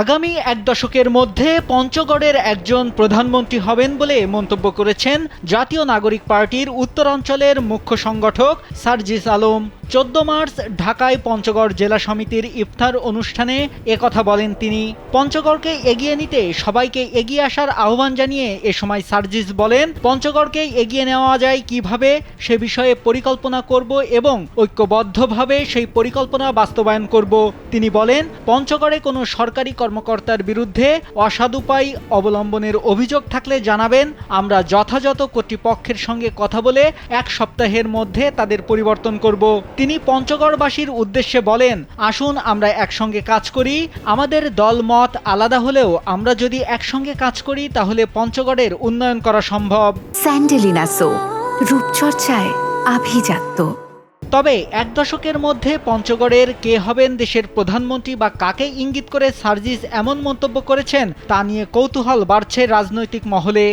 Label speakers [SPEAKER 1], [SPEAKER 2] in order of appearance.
[SPEAKER 1] আগামী এক দশকের মধ্যে পঞ্চগড়ের একজন প্রধানমন্ত্রী হবেন বলে মন্তব্য করেছেন জাতীয় নাগরিক পার্টির উত্তরাঞ্চলের মুখ্য সংগঠক সার্জিস আলম। 14 মার্চ ঢাকায় পঞ্চগড় জেলা সমিতির ইফতার অনুষ্ঠানে একথা বলেন তিনি। পঞ্চগড়কে এগিয়ে নিতে সবাইকে এগিয়ে আসার আহ্বান জানিয়ে এ সময় সার্জিস বলেন, পঞ্চগড়কে এগিয়ে নেওয়া যায় কিভাবে সে বিষয়ে পরিকল্পনা করব এবং ঐক্যবদ্ধভাবে সেই পরিকল্পনা বাস্তবায়ন করব। তিনি বলেন, পঞ্চগড়ে কোনো সরকারি কর্মকর্তার বিরুদ্ধে অসদুপায় অবলম্বনের অভিযোগ থাকলে জানাবেন, আমরা যথাযথ কর্তৃপক্ষের সঙ্গে কথা বলে এক সপ্তাহের মধ্যে তাদের পরিবর্তন করব। তিনি পঞ্চগড়বাসীর উদ্দেশ্যে বলেন, আসুন আমরা একসঙ্গে কাজ করি। আমাদের দল মত আলাদা হলেও আমরা যদি একসঙ্গে কাজ করি তাহলে পঞ্চগড়ের উন্নয়ন করা সম্ভব।
[SPEAKER 2] স্যান্ডেলিনা সো, রূপচর্চায় আভিজাত্য।
[SPEAKER 1] তবে এক দশকের মধ্যে পঞ্চগড়ের কে হবেন দেশের প্রধানমন্ত্রী বা কাকে ইঙ্গিত করে সার্জিস এমন মন্তব্য করেছেন তা নিয়ে কৌতূহল বাড়ছে রাজনৈতিক মহলে।